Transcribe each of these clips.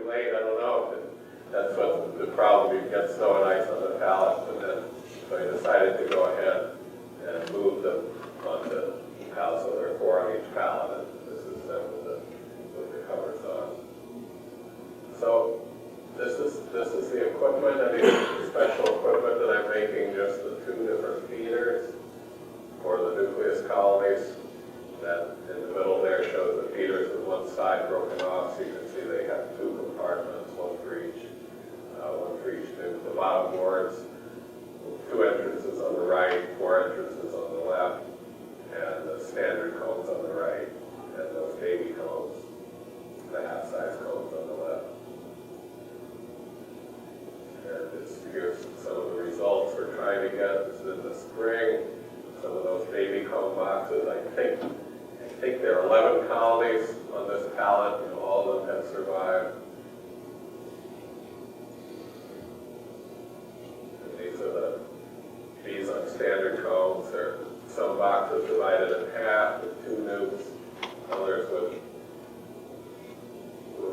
too late, I don't know. That's what the problem, you get snow and ice on the pallet, and then, so I decided to go ahead and move them onto the pallet, so there are 4 on each pallet, and this is them with the covers on. So this is the equipment, I mean, the special equipment that I'm making, just the 2 different feeders for the nucleus colonies. That in the middle there shows the feeders with one side broken off, so you can see they have 2 compartments, one for each nuke. The bottom boards, 2 entrances on the right, 4 entrances on the left, and the standard cones on the right, and those baby cones, the half-size cones on the left. And here's some of the results we're trying to get. This is in the spring. Some of those baby cone boxes, I think there are 11 colonies on this pallet, and all of them have survived. And these are the bees on standard cones. There are some boxes divided in half with 2 nukes, others with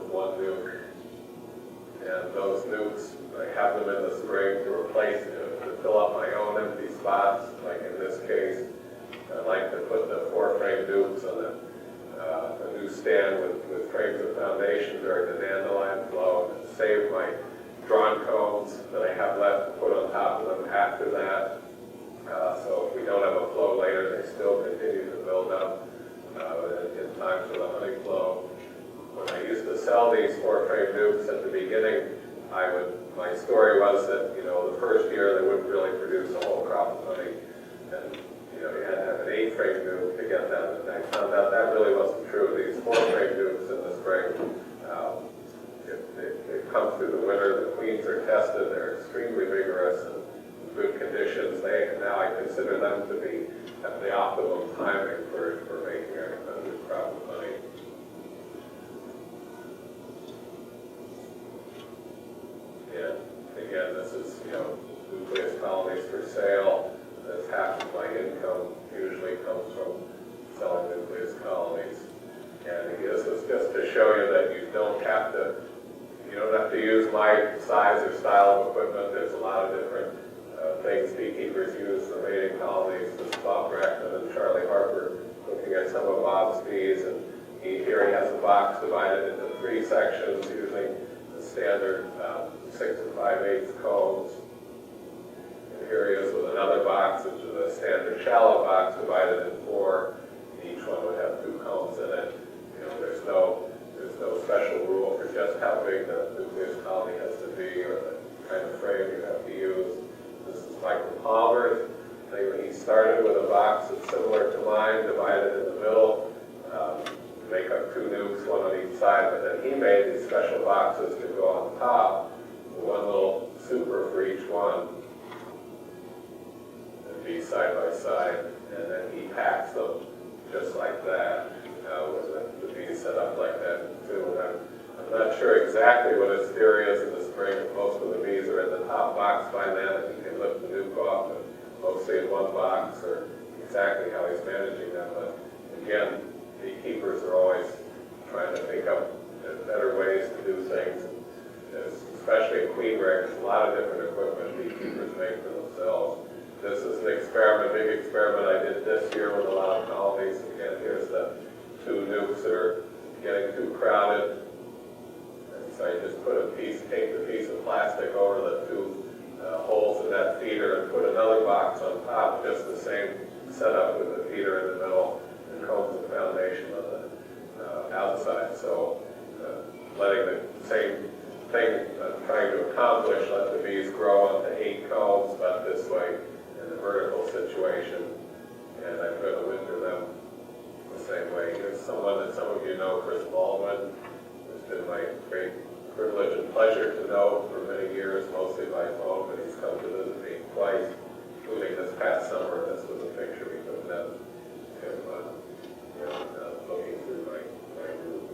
1 nuke. And those nukes, I have them in the spring to replace, to fill up my own empty spots, like in this case. I'd like to put the 4 frame nukes on a new stand with frames of foundation during the dandelion flow, and save my drawn cones that I have left to put on top of them after that. So if we don't have a flow later, they still continue to build up in time for the honey flow. When I used to sell these 4 frame nukes at the beginning, my story was that, the first year they wouldn't really produce a whole crop of honey. And, you had to have an 8 frame nuke to get that. And I found out that really wasn't true. These 4 frame nukes in the spring, they come through the winter. The queens are tested. They're extremely vigorous and in good conditions. Now I consider them to be at the optimum timing for making a new crop of honey. And again, this is, nucleus colonies for sale. That's half of my income usually comes from selling nucleus colonies. And this is just to show you that you don't have to use my size or style of equipment. There's a lot of different things beekeepers use for mating colonies. This is Bob Brackman and Charlie Harper looking at some of Bob's bees, and here he has a box divided into 3 sections using the standard 6 5/8 cones. And here he is with another box, which is a standard shallow box divided in 4. Each one would have 2 cones in it. There's no special rule for just how big the nucleus colony has to be or the kind of frame you have to use. This is Michael Palmer's. He started with a box that's similar to mine, divided in the middle, make up 2 nukes, 1 on each side, but then he made these special boxes to go on top, 1 little super for each one, and be side by side, and then he packs them just like that, with the bees set up like that too. And I'm not sure exactly what his theory is in the spring. Most of the bees are in the top box by then, and he can lift the nuke off, and mostly in 1 box, or exactly how he's managing them. But again, beekeepers are always trying to think up better ways to do things. Especially in queen regs, a lot of different equipment beekeepers make for themselves. This is an experiment, a big experiment I did this year with a lot of colonies. Again, here's the 2 nukes that are getting too crowded. And so I just take the piece of plastic over the 2 holes in that feeder and put another box on top, just the same setup with the feeder in the middle and cones and foundation on the outside. So letting the same thing trying to accomplish, let the bees grow onto 8 cones, but this way in the vertical situation. And I'm going to winter them the same way. Here's someone that some of you know, Chris Baldwin. It's been my great privilege and pleasure to know for many years, mostly by phone, but he's come to visit me twice, including this past summer. This was a picture we took of him looking through my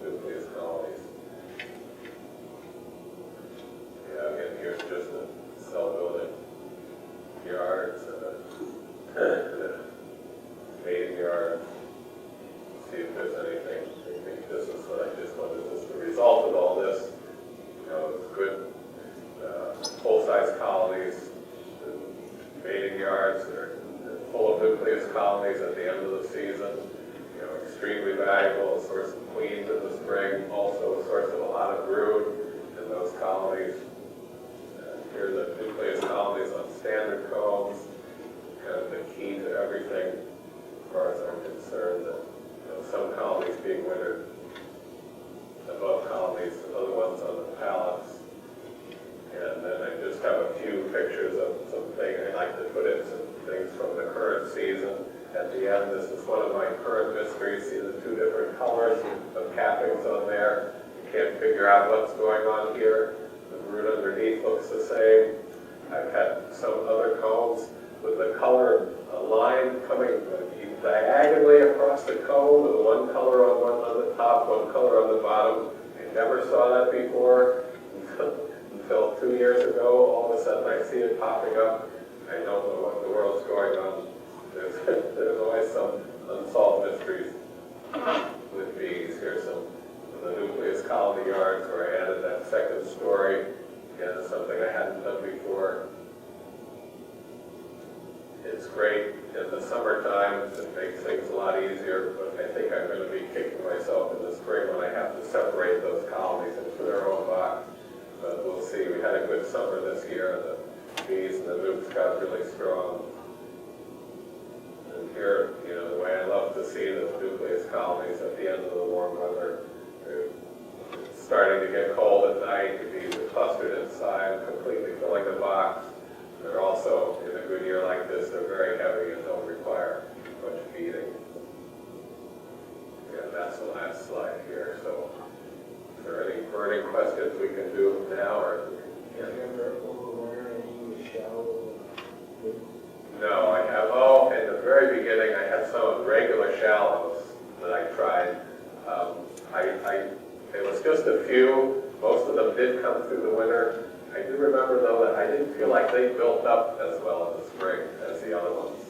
nucleus colonies. Yeah, again, here's just a cell building yards and a mating yard. See if there's anything. I think this is what I just wanted. This is the result of all this. medium-sized colonies, mating yards, they're full of nucleus colonies at the end of the season. You know, extremely valuable, a source of queens in the spring, also a source of a lot of brood in those colonies. Here are the nucleus colonies on standard combs, kind of the key to everything as far as I'm concerned. That, you know, some colonies being wintered above colonies, other ones on the pallets. And then I just have a few pictures of something. I like to put in some things from the current season. At the end, this is one of my current mysteries. See the two different colors of cappings on there. You can't figure out what's going on here. The brood underneath looks the same. I've had some other combs with the color line coming diagonally across the comb with one color on the top, one color on the bottom. I never saw that before until 2 years ago. All of a sudden I see it popping up. I don't know what the world's going on. There's always some unsolved mysteries with bees. Here's some of the nucleus colony yards where I added that second story. Again, something I hadn't done before. It's great in the summertime. It makes things a lot easier, but I think I'm going to be kicking myself in the spring when I have to separate those colonies into their own box. But we'll see. We had a good summer this year. The bees and the nukes got really strong. And here, you know, the way I love to see the nucleus colonies at the end of the warm weather. It's starting to get cold at night. The bees are clustered inside, completely filling the box. They're also, in a good year like this, they're very heavy and don't require much feeding. Yeah, that's the last slide here. So, is there any burning questions we can do now? Or have you ever overwintered any shallow? No, I have. Oh, in the very beginning, I had some regular shallows that I tried. It was just a few. Most of them did come through the winter. I do remember, though, that I didn't feel like they built up as well in the spring as the other ones.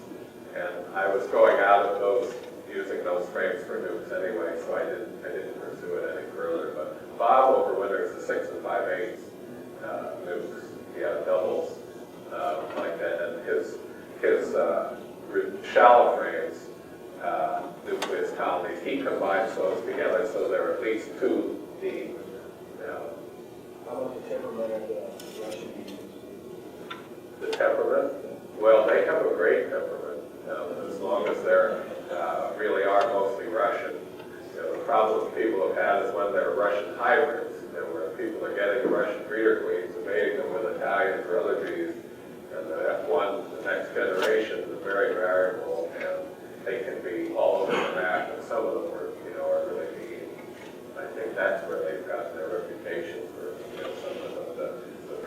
And I was going out of those, using those frames for nukes anyway, so I didn't pursue it any further. But Bob overwinters the 6 5/8 nukes. He had doubles like that, and his shallow frames, nucleus colonies, he combines those together so there are at least 2 deep. How about the temperament of the Russian bees? The temperament? Well, they have a great temperament, as long as they're really are mostly Russian. You know, the problem people have had is when they're Russian hybrids, and where people are getting Russian breeder queens and mating them with Italians or other bees, and the F1, the next generation, is very variable, and they can be all over the map, and some of them are really mean. I think that's where they've got their reputation for, some of the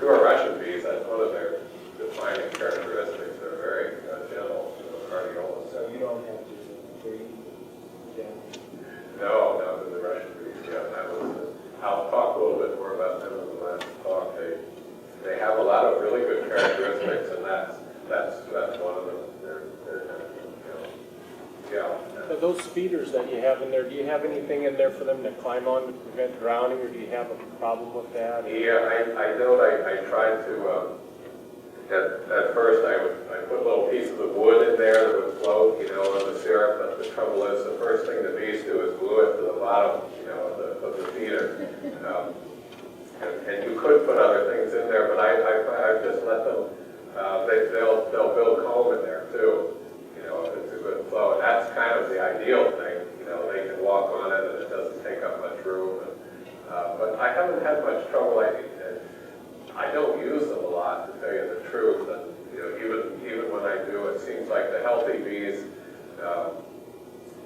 pure Russian bees. That's one of their defining characteristics. They're very gentle, cardiolas. So you don't have to breed them? No, to the Russian bees. Yeah, I'll talk a little bit more about them in the last talk. They have a lot of really good characteristics, and that's one of them. Those feeders that you have in there, do you have anything in there for them to climb on to prevent drowning, or do you have a problem with that? Yeah, I know. I tried to. At first, I put little pieces of wood in there that would float, on the syrup. But the trouble is, the first thing the bees do is glue it to the bottom, of the feeder. And you could put other things in there, but I just let them. They'll build comb in there too. If it's a good flow. And that's kind of the ideal thing. They can walk on it and it doesn't take up much room. But I haven't had much trouble. I don't use them a lot, to tell you the truth. And even when I do, it seems like the healthy bees,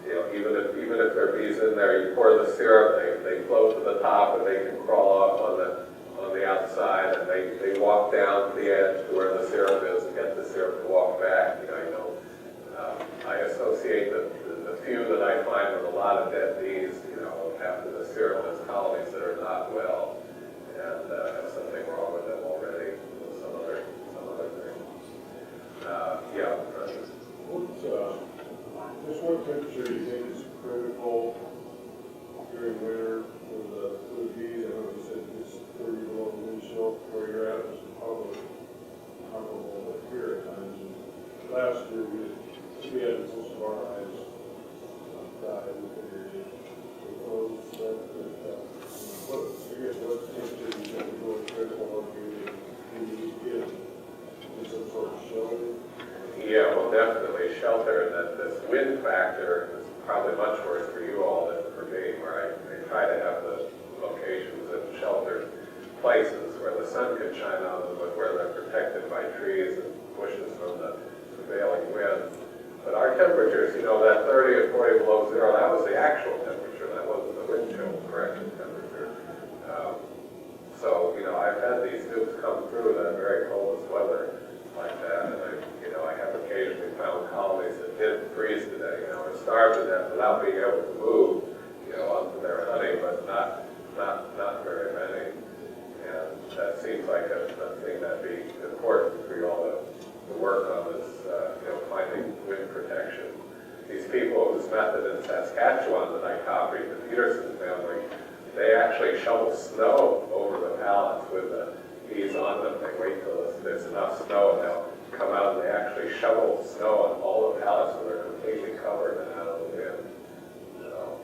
even if there are bees in there, you pour the syrup, they float to the top and they can crawl up on the outside, and they walk down to the edge to where the syrup is and get the syrup to walk back. I associate the few that I find with a lot of dead bees, after the syrup as colonies that are not well, and have something wrong with them already, some other thing. Just what temperature do you think is critical during winter for the bees? I know you said it's 30 below the wind chill where you're at, probably we had most of our hives died within a year. What, I guess, what temperature you think would go critical or maybe get in some sort of shelter? Yeah, well, definitely shelter, and that this wind factor is probably much worse for you all than for me, where I try to have the locations in sheltered places where the sun can shine on them, but where they're protected by trees and bushes from the prevailing wind. But our temperatures, you know, that 30 or 40 below zero, that was the actual temperature, that wasn't the wind chill correction temperature. So, you know, I've had these nukes come through that very coldest weather like that, and I have occasionally found colonies that did freeze to death, you know, or starve to death without being able to move, you know, onto their honey, but not very many. And that seems like a thing that'd be important for you all to work on this, you know, finding wind protection. These people whose method in Saskatchewan that I copied, the Peterson family, they actually shovel snow over the pallets with the bees on them. They wait till there's enough snow and they'll come out and they actually shovel snow on all the pallets so they're completely covered and out of the wind. So.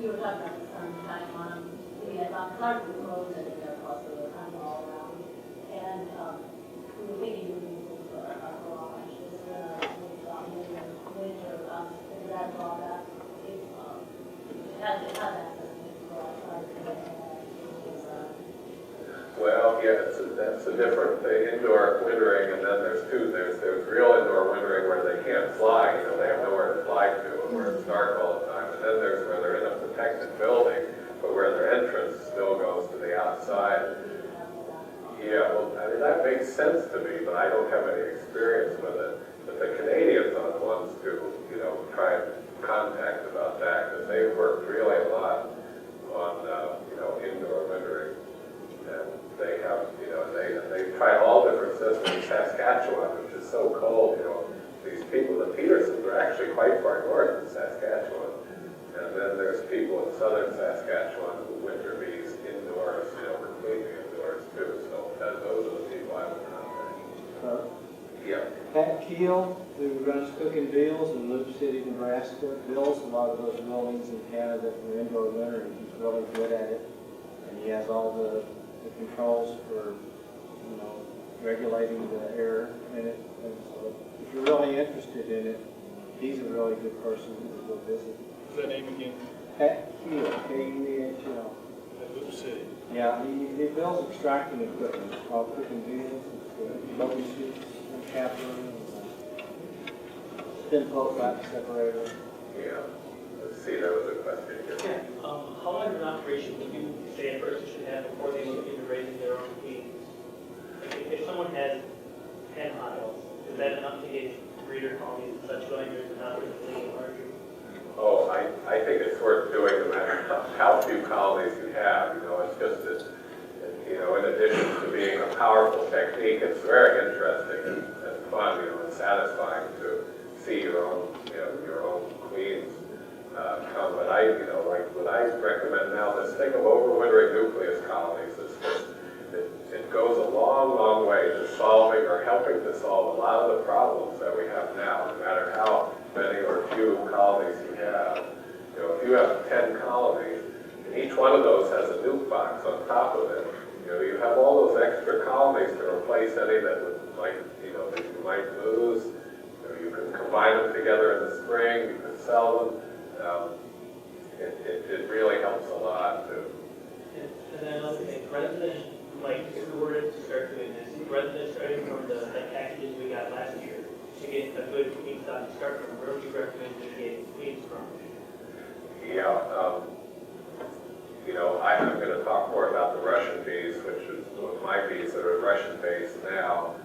You were talking about the sunshine on, we had Clark roads and there across the time all around. And we were thinking moving to a garage this winter, is that drawback? It has access to the garage. Well, yeah, that's a different thing. Indoor wintering, and then there's two. There's real indoor wintering where they can't fly. You know, they have nowhere to fly to, and where it's dark all the time. And then there's where they're in a protected building, but where their entrance still goes to the outside. Yeah, well, I mean, that makes sense to me, but I don't have any experience with it. But the Canadians are the ones who, you know, try and contact about that, because they've worked really a lot on, you know, indoor wintering. And they have, you know, they try all different systems in Saskatchewan, which is so cold, you know. These people, the Petersons, are actually quite far north in Saskatchewan. And then there's people in southern Saskatchewan who winter bees indoors, you know, completely indoors too. So those are the people I would contact. Yeah. Pat Keel, who runs Cooking Bills in Loop City, Nebraska, builds a lot of those buildings in Canada for indoor winter, and he's really good at it. And he has all the controls for, you know, regulating the air in it. And so if you're really interested in it, he's a really good person to go visit. What's that name again? Pat Keel, K-E-H-L. Loop City. Yeah, he builds extracting equipment called Cooking Bills, bogey sheets, and capper, and thin pulp back separator. Yeah. Let's see, that was a question. Yeah. How long of an operation would you say a person should have before they look into raising their own bees? Like if someone has 10 hives, is that enough to get breeder colonies and such going, or is it not really larger? Oh, I think it's worth doing no matter how few colonies you have. You know, it's just that, you know, in addition to being a powerful technique, it's very interesting and fun, you know, and satisfying to see your own, you know, your own queens come. But you know, like what I recommend now, this thing of overwintering nucleus colonies is just, it goes a long, long way to solving or helping to solve a lot of the problems that we have now, no matter how many or few colonies you have. You know, if you have 10 colonies, and each one of those has a nuke box on top of it, you know, you have all those extra colonies to replace any that would, like, you know, that you might lose. You know, you can combine them together in the spring, you can sell them. It really helps a lot too. And then another thing, rather than, like, if we were to start doing this, rather than starting from the packages we got last year, to get a good queen stock to start from, where would you recommend we get queens from? Yeah, you know, I'm going to talk more about the Russian bees, which is my bees that are Russian based now.